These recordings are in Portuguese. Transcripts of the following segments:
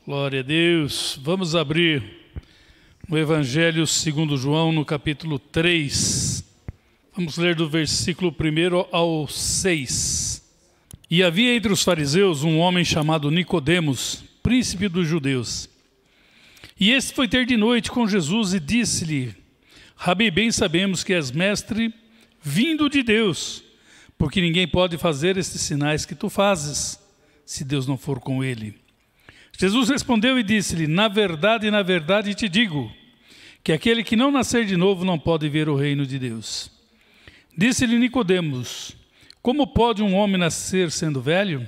Glória a Deus. Vamos abrir o Evangelho segundo João, no capítulo 3. Vamos ler do versículo 1 ao 6. E havia entre os fariseus um homem chamado Nicodemos, príncipe dos judeus. E este foi ter de noite com Jesus e disse-lhe: Rabi, bem sabemos que és mestre vindo de Deus, porque ninguém pode fazer estes sinais que tu fazes, se Deus não for com ele. Jesus respondeu e disse-lhe: na verdade te digo, que aquele que não nascer de novo não pode ver o reino de Deus. Disse-lhe Nicodemos: como pode um homem nascer sendo velho?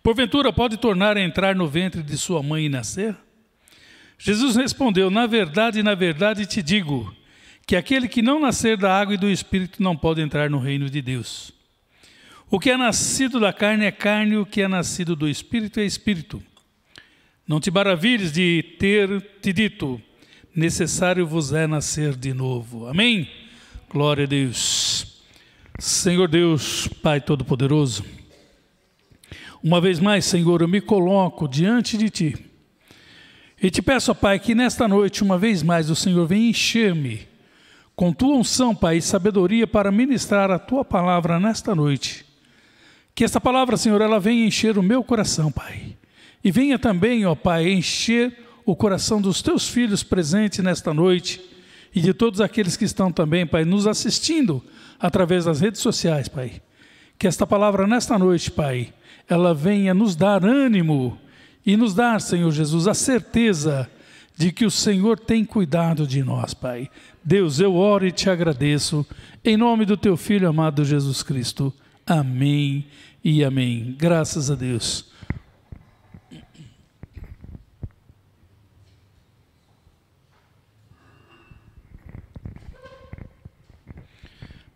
Porventura pode tornar a entrar no ventre de sua mãe e nascer? Jesus respondeu: na verdade te digo, que aquele que não nascer da água e do Espírito não pode entrar no reino de Deus. O que é nascido da carne é carne, o que é nascido do Espírito é Espírito. Não te maravilhes de ter te dito: necessário vos é nascer de novo. Amém? Glória a Deus. Senhor Deus, Pai Todo-Poderoso, uma vez mais, Senhor, eu me coloco diante de Ti e te peço, Pai, que nesta noite, uma vez mais, o Senhor venha encher-me com Tua unção, Pai, e sabedoria para ministrar a Tua palavra nesta noite. Que esta palavra, Senhor, ela venha encher o meu coração, Pai. E venha também, ó Pai, encher o coração dos Teus filhos presentes nesta noite e de todos aqueles que estão também, Pai, nos assistindo através das redes sociais, Pai. Que esta palavra nesta noite, Pai, ela venha nos dar ânimo e nos dar, Senhor Jesus, a certeza de que o Senhor tem cuidado de nós, Pai. Deus, eu oro e te agradeço, em nome do Teu Filho amado Jesus Cristo. Amém e amém. Graças a Deus.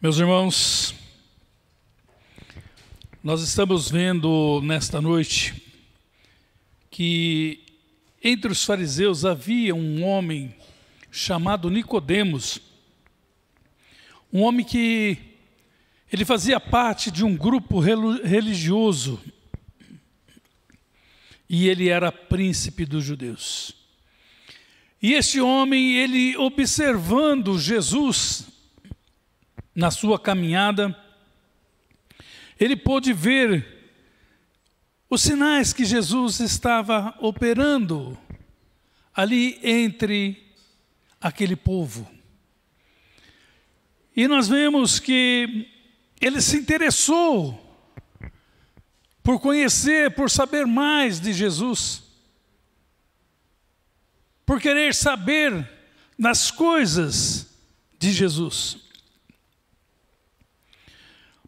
Meus irmãos, nós estamos vendo nesta noite que entre os fariseus havia um homem chamado Nicodemos, um homem que ele fazia parte de um grupo religioso e ele era príncipe dos judeus. E este homem, ele observando Jesus na sua caminhada, ele pôde ver os sinais que Jesus estava operando ali entre aquele povo. E nós vemos que ele se interessou por conhecer, por saber mais de Jesus, por querer saber das coisas de Jesus.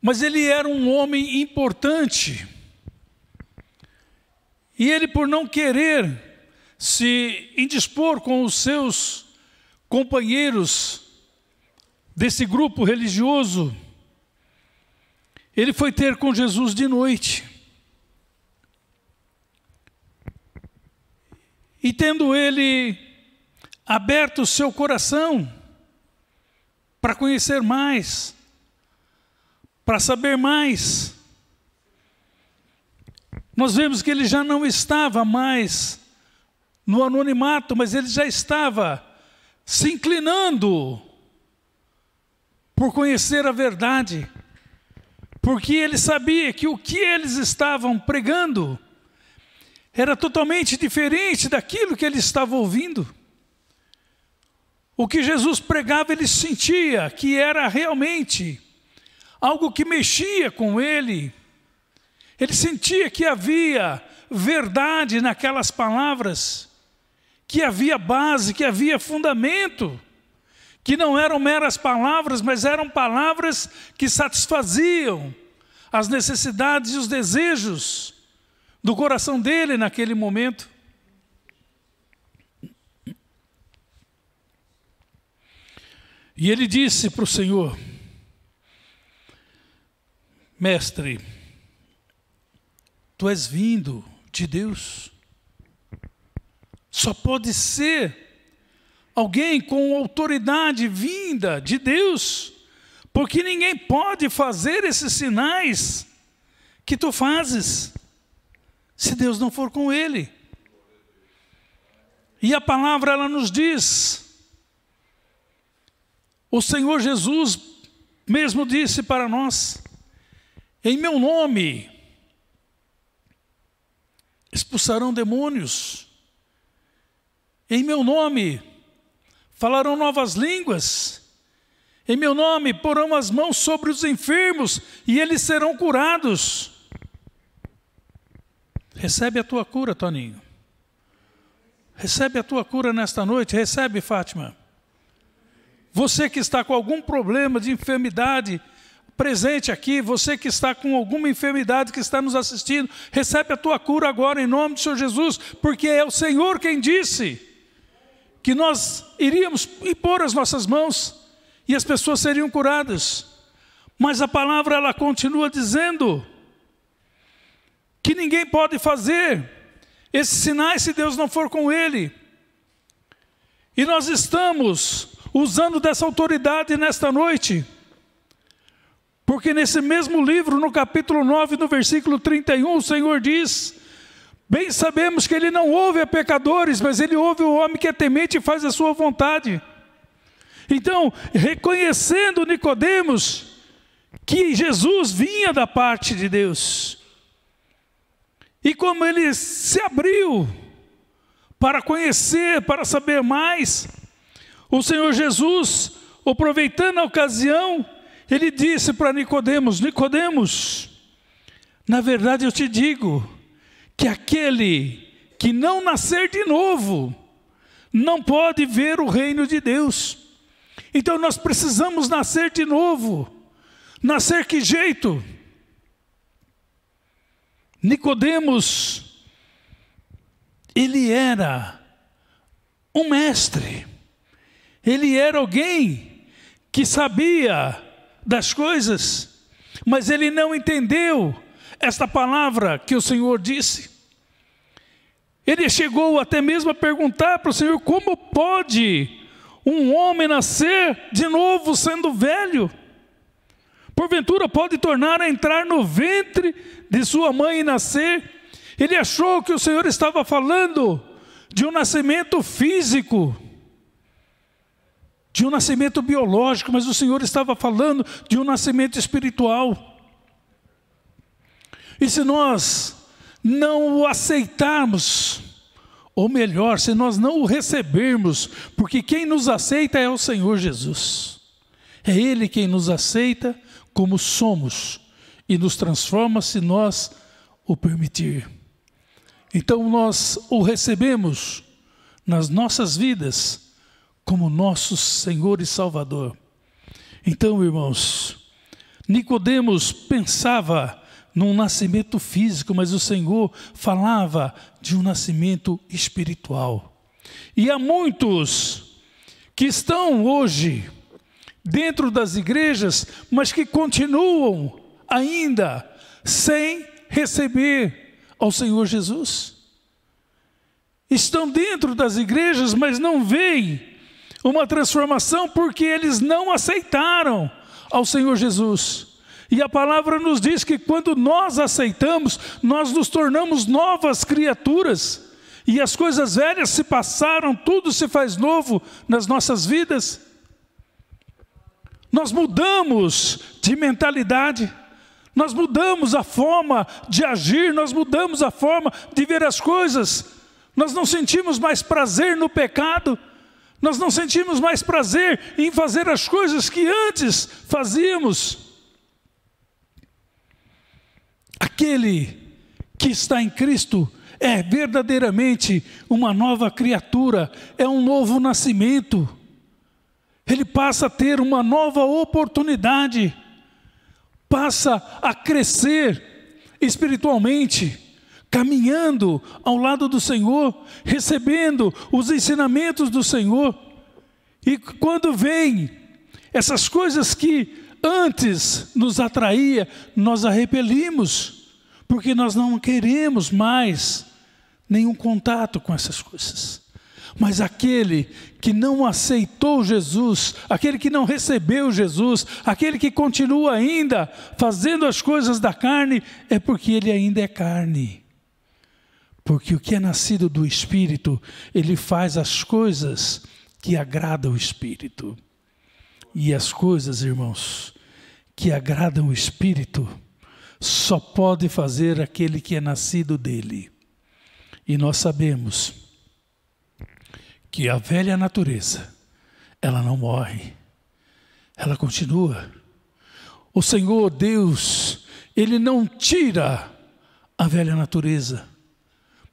Mas ele era um homem importante, e ele, por não querer se indispor com os seus companheiros desse grupo religioso, ele foi ter com Jesus de noite. E tendo ele aberto o seu coração para conhecer mais, para saber mais, nós vemos que ele já não estava mais no anonimato, mas ele já estava se inclinando por conhecer a verdade, porque ele sabia que o que eles estavam pregando era totalmente diferente daquilo que ele estava ouvindo. O que Jesus pregava, ele sentia que era realmente algo que mexia com ele. Ele sentia que havia verdade naquelas palavras, que havia base, que havia fundamento, que não eram meras palavras, mas eram palavras que satisfaziam as necessidades e os desejos do coração dele naquele momento. E ele disse para o Senhor: Mestre, Tu és vindo de Deus. Só pode ser alguém com autoridade vinda de Deus, porque ninguém pode fazer esses sinais que Tu fazes se Deus não for com ele. E a palavra, ela nos diz, o Senhor Jesus mesmo disse para nós: em meu nome expulsarão demônios, em meu nome falarão novas línguas, em meu nome porão as mãos sobre os enfermos e eles serão curados. Recebe a tua cura, Toninho. Recebe a tua cura nesta noite. Recebe, Fátima. Você que está com algum problema de enfermidade presente aqui, você que está com alguma enfermidade que está nos assistindo, recebe a tua cura agora em nome do Senhor Jesus, porque é o Senhor quem disse que nós iríamos impor as nossas mãos e as pessoas seriam curadas. Mas a palavra, ela continua dizendo que ninguém pode fazer esses sinais se Deus não for com ele. E nós estamos usando dessa autoridade nesta noite, porque nesse mesmo livro, no capítulo 9, no versículo 31, o Senhor diz: bem sabemos que ele não ouve a pecadores, mas ele ouve o homem que é temente e faz a sua vontade. Então, reconhecendo Nicodemos que Jesus vinha da parte de Deus, e como ele se abriu para conhecer, para saber mais, o Senhor Jesus, aproveitando a ocasião, ele disse para Nicodemos: Nicodemos, na verdade eu te digo que aquele que não nascer de novo não pode ver o reino de Deus. Então nós precisamos nascer de novo. Nascer que jeito? Nicodemos, ele era um mestre, ele era alguém que sabia das coisas, mas ele não entendeu esta palavra que o Senhor disse. Ele chegou até mesmo a perguntar para o Senhor: como pode um homem nascer de novo sendo velho? Porventura pode tornar a entrar no ventre de sua mãe e nascer? Ele achou que o Senhor estava falando de um nascimento físico, de um nascimento biológico, mas o Senhor estava falando de um nascimento espiritual. E se nós não o aceitarmos, ou melhor, se nós não o recebermos, porque quem nos aceita é o Senhor Jesus. É Ele quem nos aceita como somos e nos transforma se nós o permitir. Então nós o recebemos nas nossas vidas como nosso Senhor e Salvador. Então, irmãos, Nicodemos pensava num nascimento físico, mas o Senhor falava de um nascimento espiritual. E há muitos que estão hoje dentro das igrejas, mas que continuam ainda sem receber ao Senhor Jesus. Estão dentro das igrejas, mas não veem uma transformação porque eles não aceitaram ao Senhor Jesus. E a palavra nos diz que quando nós aceitamos, nós nos tornamos novas criaturas. E as coisas velhas se passaram, tudo se faz novo nas nossas vidas. Nós mudamos de mentalidade, nós mudamos a forma de agir, nós mudamos a forma de ver as coisas. Nós não sentimos mais prazer no pecado, nós não sentimos mais prazer em fazer as coisas que antes fazíamos. Aquele que está em Cristo é verdadeiramente uma nova criatura, é um novo nascimento. Ele passa a ter uma nova oportunidade, passa a crescer espiritualmente, caminhando ao lado do Senhor, recebendo os ensinamentos do Senhor. E quando vem essas coisas que antes nos atraía, nós a repelimos, porque nós não queremos mais nenhum contato com essas coisas. Mas aquele que não aceitou Jesus, aquele que não recebeu Jesus, aquele que continua ainda fazendo as coisas da carne, é porque ele ainda é carne. Porque o que é nascido do Espírito, ele faz as coisas que agradam o Espírito. E as coisas, irmãos, que agradam o Espírito, só pode fazer aquele que é nascido dele. E nós sabemos que a velha natureza, ela não morre, ela continua. O Senhor Deus, Ele não tira a velha natureza,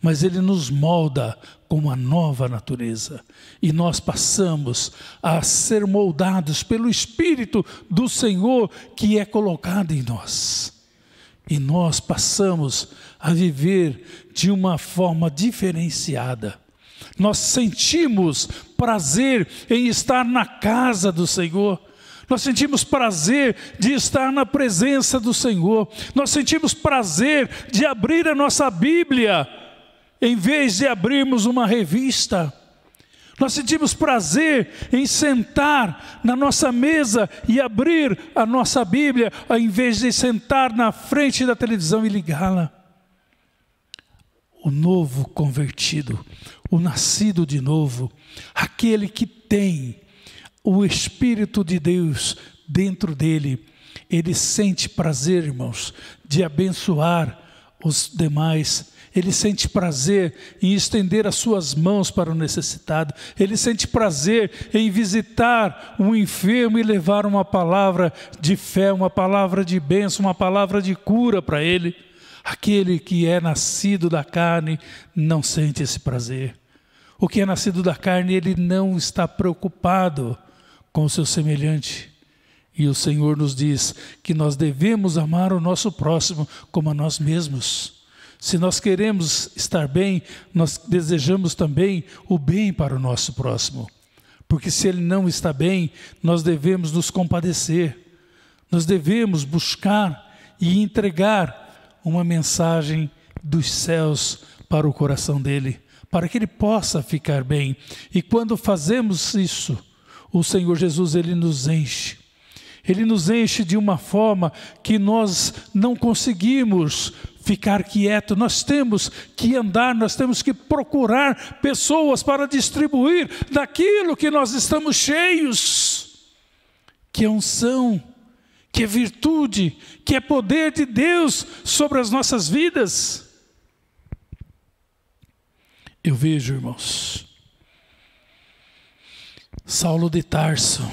mas Ele nos molda com uma nova natureza. E nós passamos a ser moldados pelo Espírito do Senhor que é colocado em nós. E nós passamos a viver de uma forma diferenciada. Nós sentimos prazer em estar na casa do Senhor. Nós sentimos prazer de estar na presença do Senhor. Nós sentimos prazer de abrir a nossa Bíblia, em vez de abrirmos uma revista. Nós sentimos prazer em sentar na nossa mesa e abrir a nossa Bíblia, ao invés de sentar na frente da televisão e ligá-la. O novo convertido, o nascido de novo, aquele que tem o Espírito de Deus dentro dele, ele sente prazer, irmãos, de abençoar os demais. Ele sente prazer em estender as suas mãos para o necessitado. Ele sente prazer em visitar um enfermo e levar uma palavra de fé, uma palavra de bênção, uma palavra de cura para ele. Aquele que é nascido da carne não sente esse prazer. O que é nascido da carne, ele não está preocupado com o seu semelhante. E o Senhor nos diz que nós devemos amar o nosso próximo como a nós mesmos. Se nós queremos estar bem, nós desejamos também o bem para o nosso próximo. Porque se ele não está bem, nós devemos nos compadecer. Nós devemos buscar e entregar uma mensagem dos céus para o coração dele, para que ele possa ficar bem. E quando fazemos isso, o Senhor Jesus, ele nos enche. Ele nos enche de uma forma que nós não conseguimos ficar quieto. Nós temos que andar, nós temos que procurar pessoas para distribuir daquilo que nós estamos cheios, que é unção, que é virtude, que é poder de Deus sobre as nossas vidas. Eu vejo, irmãos, Saulo de Tarso,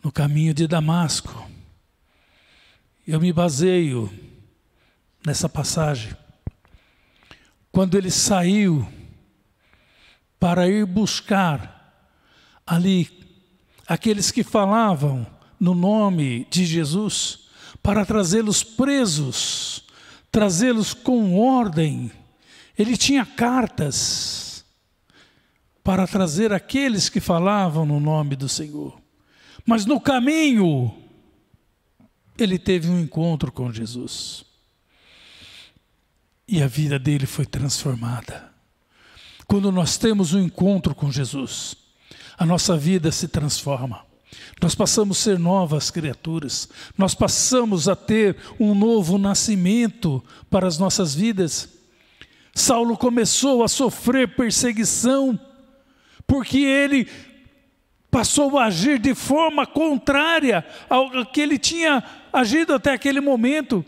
no caminho de Damasco. Eu me baseio nessa passagem. Quando ele saiu para ir buscar ali aqueles que falavam no nome de Jesus, para trazê-los presos, trazê-los com ordem. Ele tinha cartas para trazer aqueles que falavam no nome do Senhor. Mas no caminho, ele teve um encontro com Jesus. E a vida dele foi transformada. Quando nós temos um encontro com Jesus, a nossa vida se transforma. Nós passamos a ser novas criaturas. Nós passamos a ter um novo nascimento para as nossas vidas. Saulo começou a sofrer perseguição, porque ele passou a agir de forma contrária ao que ele tinha agido até aquele momento.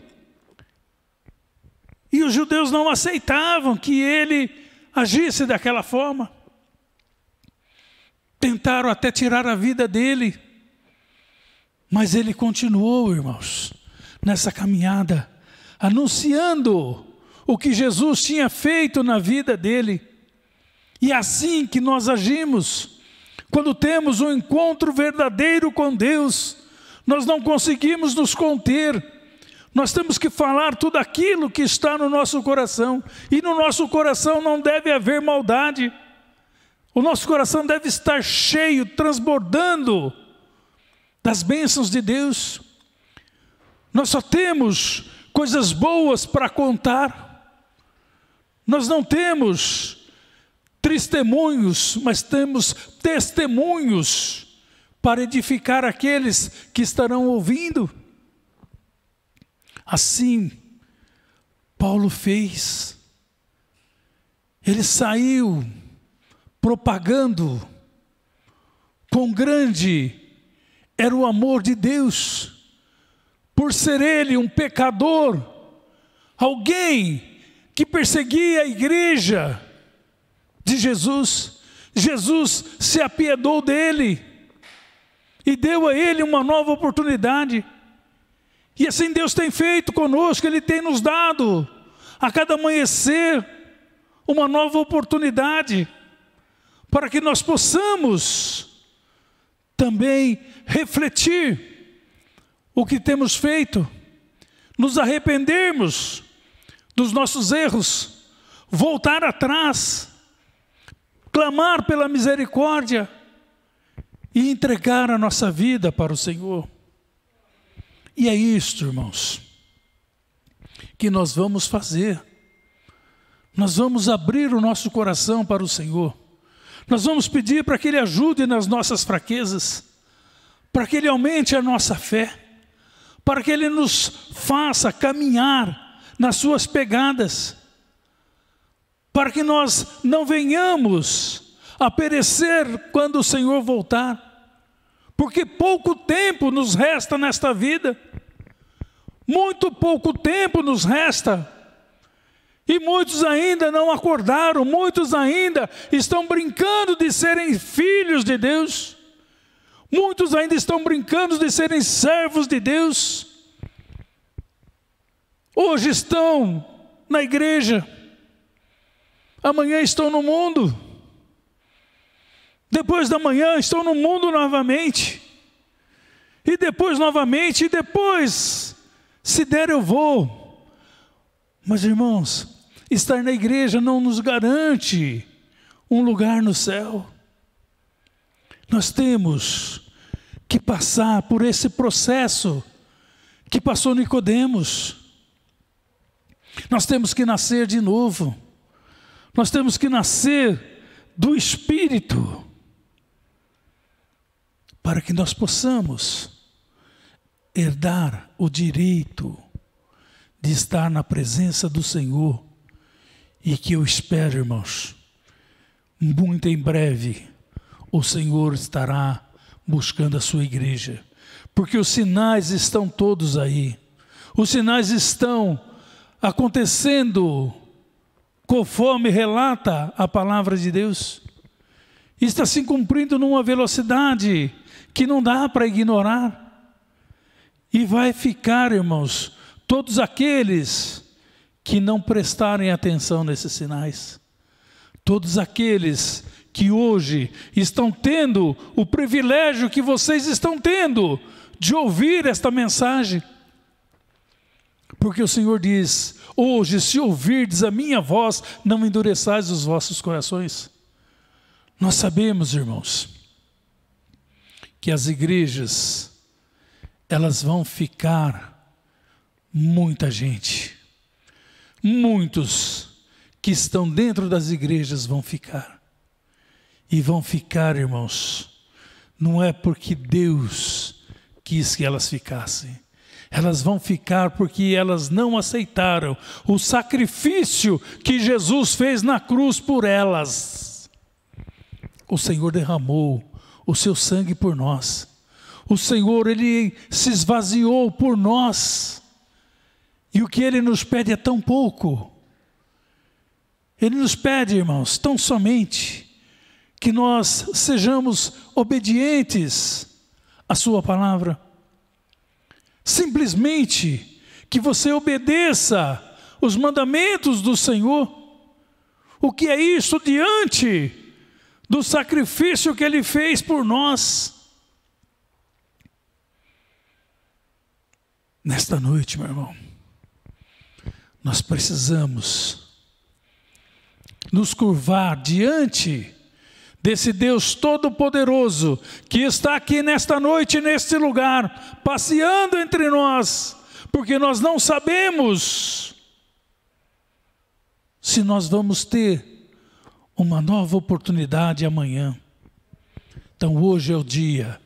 E os judeus não aceitavam que ele agisse daquela forma. Tentaram até tirar a vida dele. Mas ele continuou, irmãos, nessa caminhada, anunciando o que Jesus tinha feito na vida dele. E é assim que nós agimos. Quando temos um encontro verdadeiro com Deus, nós não conseguimos nos conter. Nós temos que falar tudo aquilo que está no nosso coração. E no nosso coração não deve haver maldade. O nosso coração deve estar cheio, transbordando das bênçãos de Deus. Nós só temos coisas boas para contar. Nós não temos testemunhos, mas temos testemunhos para edificar aqueles que estarão ouvindo. Assim, Paulo fez. ele saiu propagando quão grande era o amor de Deus, por ser ele um pecador, alguém que perseguia a igreja de Jesus. Jesus se apiedou dele e deu a ele uma nova oportunidade. E assim Deus tem feito conosco, Ele tem nos dado a cada amanhecer uma nova oportunidade, para que nós possamos também refletir o que temos feito, nos arrependermos dos nossos erros, voltar atrás, clamar pela misericórdia e entregar a nossa vida para o Senhor. E é isto, irmãos, que nós vamos fazer. Nós vamos abrir o nosso coração para o Senhor. Nós vamos pedir para que Ele ajude nas nossas fraquezas, para que Ele aumente a nossa fé, para que Ele nos faça caminhar nas suas pegadas, para que nós não venhamos a perecer quando o Senhor voltar, porque pouco tempo nos resta nesta vida, muito pouco tempo nos resta. E muitos ainda não acordaram, muitos ainda estão brincando de serem filhos de Deus, muitos ainda estão brincando de serem servos de Deus. Hoje estão na igreja, amanhã estão no mundo, depois da manhã estão no mundo novamente, e depois novamente, e depois, se der eu vou. Mas irmãos, estar na igreja não nos garante um lugar no céu. Nós temos que passar por esse processo que passou Nicodemos. Nós temos que nascer de novo. Nós temos que nascer do Espírito, para que nós possamos herdar o direito de estar na presença do Senhor, e que eu espero, irmãos, muito em breve, o Senhor estará buscando a sua igreja, porque os sinais estão todos aí, os sinais estão acontecendo, conforme relata a palavra de Deus, está se cumprindo numa velocidade que não dá para ignorar, e vai ficar, irmãos, todos aqueles que não prestarem atenção nesses sinais, todos aqueles que hoje estão tendo o privilégio que vocês estão tendo de ouvir esta mensagem, porque o Senhor diz: hoje, se ouvirdes a minha voz, não endureçais os vossos corações. Nós sabemos, irmãos, que as igrejas, elas vão ficar muita gente, muitos que estão dentro das igrejas vão ficar, e vão ficar, irmãos, não é porque Deus quis que elas ficassem, elas vão ficar porque elas não aceitaram o sacrifício que Jesus fez na cruz por elas. O Senhor derramou o seu sangue por nós, o Senhor, Ele se esvaziou por nós, e o que Ele nos pede é tão pouco. Ele nos pede, irmãos, tão somente que nós sejamos obedientes à sua palavra. Simplesmente que você obedeça os mandamentos do Senhor. O que é isso diante do sacrifício que Ele fez por nós? Nesta noite, meu irmão, nós precisamos nos curvar diante desse Deus Todo-Poderoso que está aqui nesta noite, neste lugar, passeando entre nós, porque nós não sabemos se nós vamos ter uma nova oportunidade amanhã. Então hoje é o dia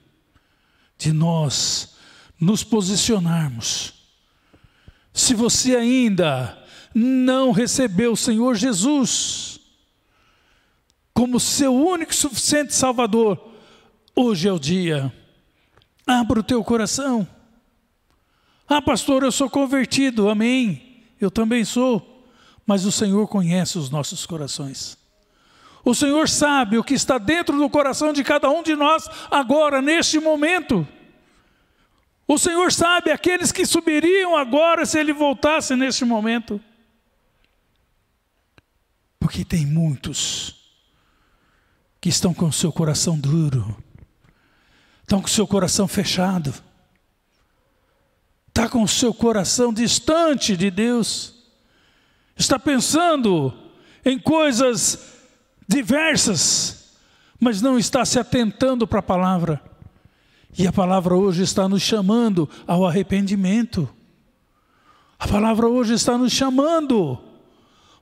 de nós nos posicionarmos. Se você ainda não recebeu o Senhor Jesus como seu único e suficiente Salvador, hoje é o dia. Abra o teu coração. Ah, pastor, eu sou convertido. Amém. Eu também sou. Mas o Senhor conhece os nossos corações. O Senhor sabe o que está dentro do coração de cada um de nós agora, neste momento. O Senhor sabe aqueles que subiriam agora se Ele voltasse neste momento. Porque tem muitos que estão com o seu coração duro, estão com o seu coração fechado, está com o seu coração distante de Deus, está pensando em coisas diversas, mas não está se atentando para a palavra. E a palavra hoje está nos chamando ao arrependimento. A palavra hoje está nos chamando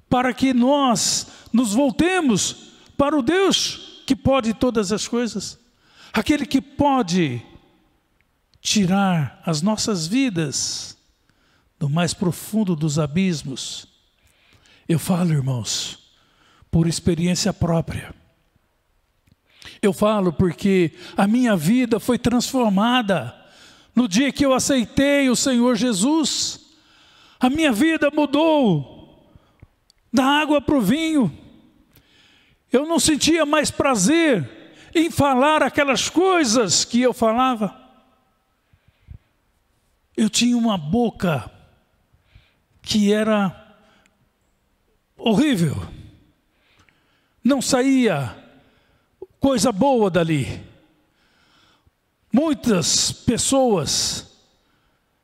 para que nós nos voltemos para o Deus que pode todas as coisas. Aquele que pode tirar as nossas vidas do mais profundo dos abismos. Eu falo, irmãos, por experiência própria. Eu falo porque a minha vida foi transformada no dia que eu aceitei o Senhor Jesus. A minha vida mudou da água para o vinho. Eu não sentia mais prazer em falar aquelas coisas que eu falava. Eu tinha uma boca que era horrível. Não saía coisa boa dali. Muitas pessoas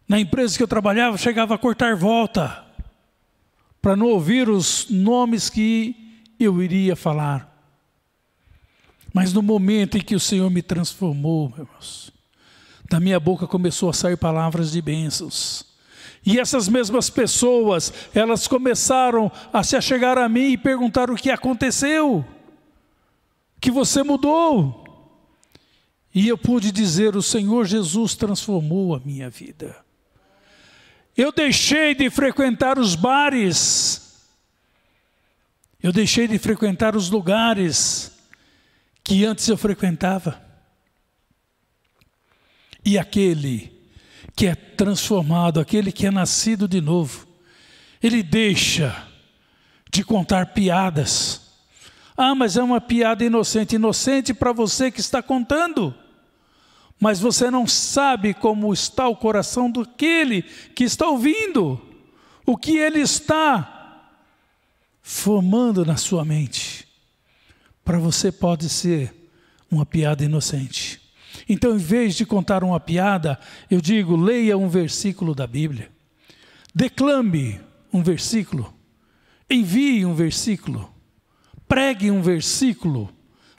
na empresa que eu trabalhava chegavam a cortar volta para não ouvir os nomes que eu iria falar. Mas no momento em que o Senhor me transformou, meus irmãos, da minha boca começou a sair palavras de bênçãos. E essas mesmas pessoas, elas começaram a se achegar a mim e perguntar o que aconteceu, que você mudou. E eu pude dizer, o Senhor Jesus transformou a minha vida. Eu deixei de frequentar os bares, eu deixei de frequentar os lugares que antes eu frequentava. E aquele que é transformado, aquele que é nascido de novo, ele deixa de contar piadas. Ah, mas é uma piada inocente. Inocente para você que está contando. Mas você não sabe como está o coração daquele que está ouvindo. O que ele está formando na sua mente. Para você pode ser uma piada inocente. Então, em vez de contar uma piada, eu digo, leia um versículo da Bíblia. Declame um versículo. Envie um versículo. Pregue um versículo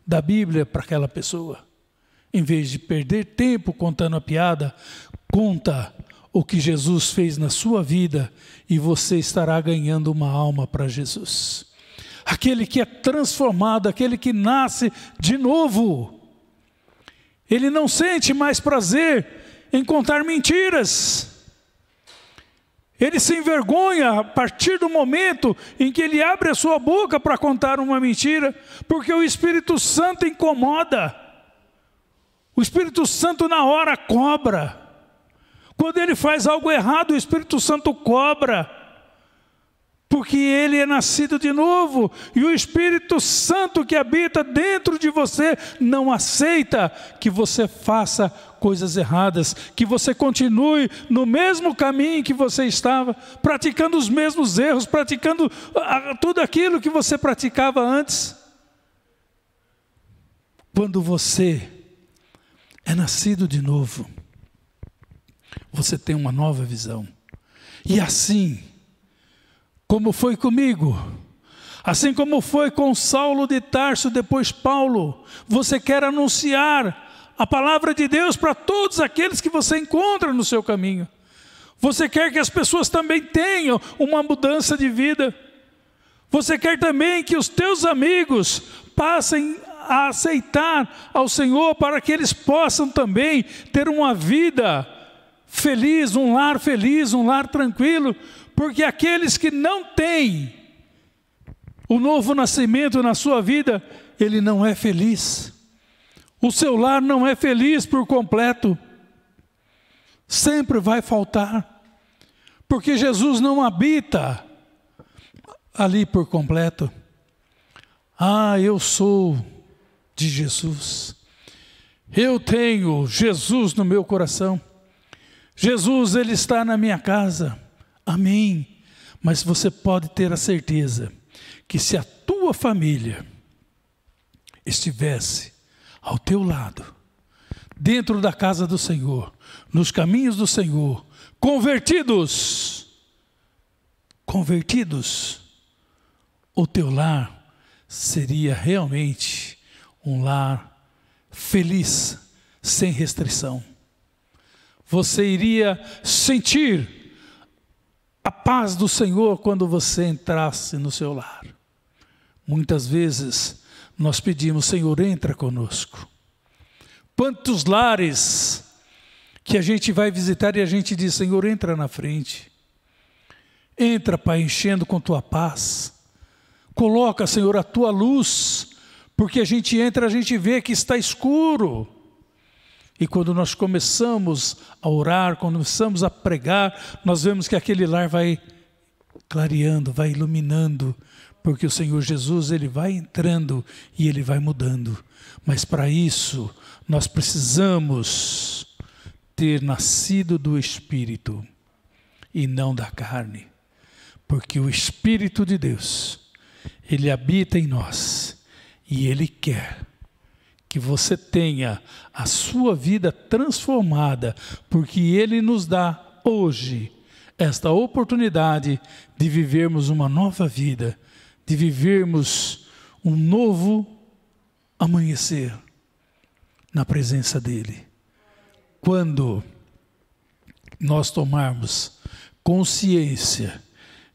da Bíblia para aquela pessoa. Em vez de perder tempo contando a piada, conta o que Jesus fez na sua vida e você estará ganhando uma alma para Jesus. Aquele que é transformado, aquele que nasce de novo, ele não sente mais prazer em contar mentiras. Ele se envergonha a partir do momento em que ele abre a sua boca para contar uma mentira, porque o Espírito Santo incomoda. O Espírito Santo na hora cobra. Quando ele faz algo errado, o Espírito Santo cobra. Porque ele é nascido de novo. E o Espírito Santo que habita dentro de você não aceita que você faça coisas erradas, que você continue no mesmo caminho que você estava, praticando os mesmos erros, praticando tudo aquilo que você praticava antes. Quando você é nascido de novo, você tem uma nova visão. E assim, como foi comigo, assim como foi com Saulo de Tarso, depois Paulo, você quer anunciar a palavra de Deus para todos aqueles que você encontra no seu caminho. Você quer que as pessoas também tenham uma mudança de vida. Você quer também que os teus amigos passem a aceitar ao Senhor para que eles possam também ter uma vida feliz, um lar tranquilo, porque aqueles que não têm o novo nascimento na sua vida, ele não é feliz. O seu lar não é feliz por completo. Sempre vai faltar. Porque Jesus não habita ali por completo. Eu sou de Jesus. Eu tenho Jesus no meu coração. Jesus, ele está na minha casa. Amém. Mas você pode ter a certeza que se a tua família estivesse ao teu lado, dentro da casa do Senhor, nos caminhos do Senhor, convertidos, o teu lar seria realmente um lar feliz, sem restrição. Você iria sentir a paz do Senhor quando você entrasse no seu lar. Muitas vezes nós pedimos: Senhor, entra conosco. Quantos lares que a gente vai visitar e a gente diz: Senhor, entra na frente. Entra, Pai, enchendo com tua paz. Coloca, Senhor, a tua luz, porque a gente entra, a gente vê que está escuro. E quando nós começamos a orar, quando começamos a pregar, nós vemos que aquele lar vai clareando, vai iluminando, porque o Senhor Jesus, ele vai entrando e ele vai mudando. Mas para isso, nós precisamos ter nascido do Espírito e não da carne. Porque o Espírito de Deus, ele habita em nós e ele quer que você tenha a sua vida transformada, porque ele nos dá hoje esta oportunidade de vivermos uma nova vida, de vivermos um novo amanhecer na presença dele. Quando nós tomarmos consciência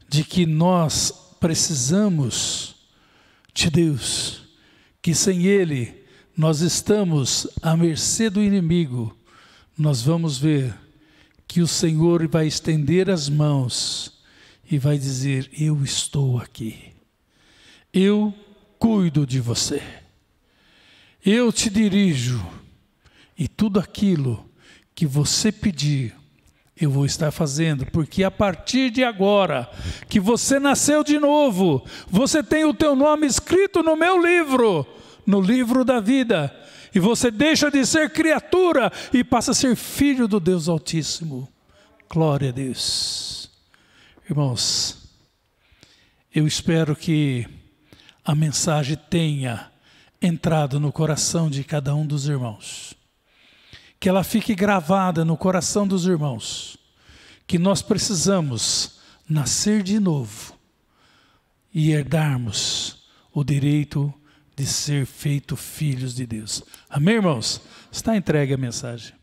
de que nós precisamos de Deus, que sem ele nós estamos à mercê do inimigo, nós vamos ver que o Senhor vai estender as mãos e vai dizer: eu estou aqui, eu cuido de você, eu te dirijo, e tudo aquilo que você pedir, eu vou estar fazendo, porque a partir de agora, que você nasceu de novo, você tem o teu nome escrito no meu livro, no livro da vida, e você deixa de ser criatura e passa a ser filho do Deus Altíssimo. Glória a Deus. Irmãos, eu espero que a mensagem tenha entrado no coração de cada um dos irmãos, que ela fique gravada no coração dos irmãos, que nós precisamos nascer de novo e herdarmos o direito de ser feito filhos de Deus. Amém, irmãos? Está entregue a mensagem.